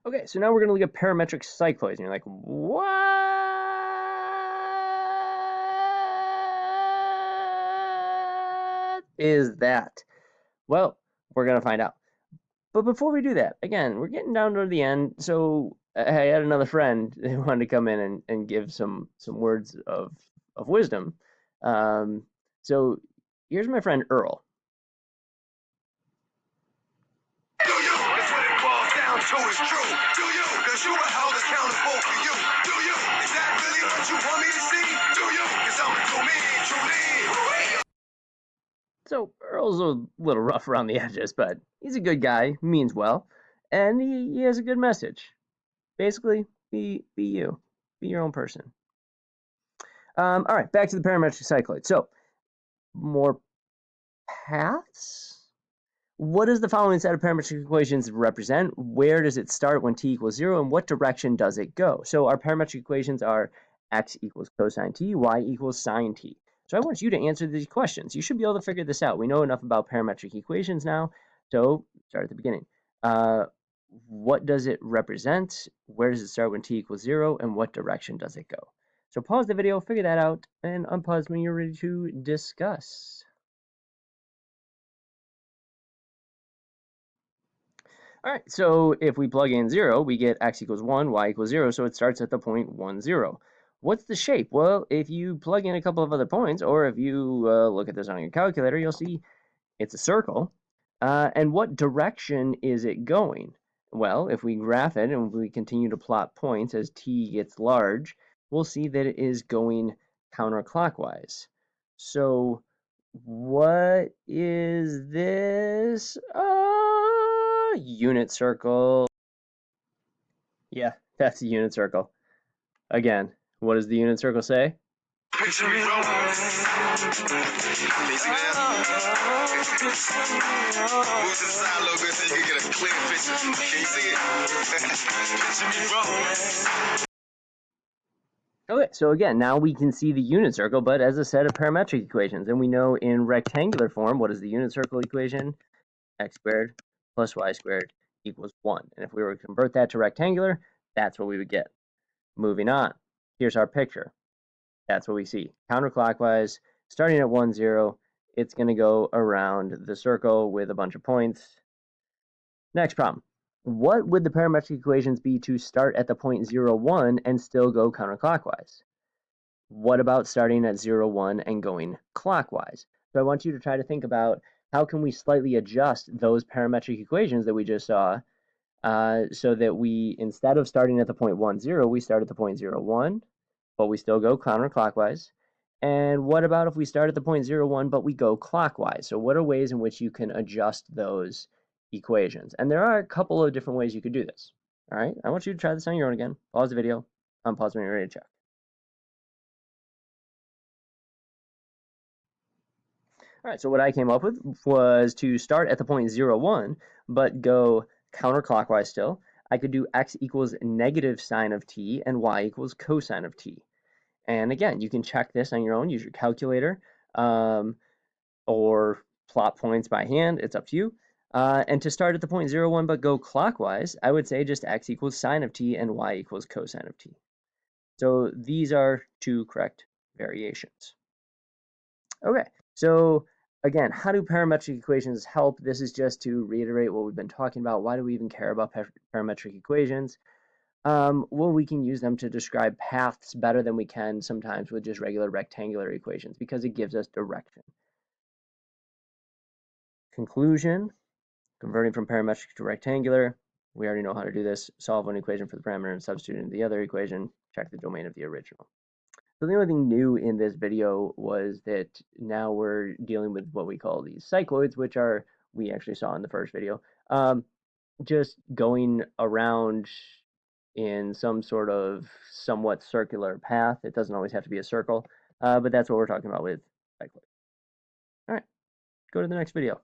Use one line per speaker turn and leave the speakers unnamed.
Okay, so now we're going to look at parametric cycloids, and you're like, what is that? Well, we're going to find out. But before we do that, again, we're getting down to the end, so I had another friend who wanted to come in and give some words of wisdom. So here's my friend Earl.
Do you? That's what it boils down to is true. Do you? Because you are held accountable for you. Do you? Is that really what you want me to see? Do you? Because I'm to me, truly.
So Earl's a little rough around the edges, but he's a good guy, means well, and he has a good message. Basically, be you, be your own person. All right, back to the parametric cycloid. So more paths. What does the following set of parametric equations represent? Where does it start when t equals 0, and what direction does it go? So our parametric equations are x equals cosine t, y equals sine t. So I want you to answer these questions. You should be able to figure this out. We know enough about parametric equations now, so start at the beginning. What does it represent? Where does it start when t equals 0, and what direction does it go? So pause the video, figure that out, and unpause when you're ready to discuss. All right, so if we plug in 0, we get x equals 1, y equals 0, so it starts at the point 1, 0. What's the shape? Well, if you plug in a couple of other points, or if you look at this on your calculator, you'll see it's a circle. And what direction is it going? Well, if we graph it and we continue to plot points as t gets large, we'll see that it is going counterclockwise. So what is this? Unit circle. Yeah, that's a unit circle. Again, what does the unit circle say?
Picture me rolling. Easy now. Move to the side a little bit so you can get a clear picture. Can you see it? Picture me rolling.
Okay, so again, now we can see the unit circle, but as a set of parametric equations. And we know in rectangular form, what is the unit circle equation? X squared plus y squared equals 1. And if we were to convert that to rectangular, that's what we would get. Moving on, here's our picture. That's what we see. Counterclockwise, starting at 1, 0, it's going to go around the circle with a bunch of points. Next problem. What would the parametric equations be to start at the point 0, 1 and still go counterclockwise? What about starting at 0, 1 and going clockwise? So I want you to try to think about how can we slightly adjust those parametric equations that we just saw so that we, instead of starting at the point 1, 0, we start at the point 0, 1, but we still go counterclockwise. And what about if we start at the point 0, 1, but we go clockwise? So what are ways in which you can adjust those equations? And there are a couple of different ways you could do this. All right, I want you to try this on your own again. Pause the video, unpause when you're ready to check. All right, so what I came up with was to start at the point 0, 1, but go counterclockwise still. I could do x equals negative sine of t and y equals cosine of t. And again, you can check this on your own, use your calculator, or plot points by hand, it's up to you. And to start at the point 0, 1, but go clockwise, I would say just x equals sine of t and y equals cosine of t. So these are two correct variations. Okay, so again, how do parametric equations help? This is just to reiterate what we've been talking about. Why do we even care about parametric equations? Well, we can use them to describe paths better than we can sometimes with just regular rectangular equations because it gives us direction. Conclusion, converting from parametric to rectangular. We already know how to do this. Solve one equation for the parameter and substitute in the other equation. Check the domain of the original. So the only thing new in this video was that now we're dealing with what we call these cycloids, which are, we actually saw in the first video, just going around in some sort of somewhat circular path. It doesn't always have to be a circle, but that's what we're talking about with cycloids. All right, go to the next video.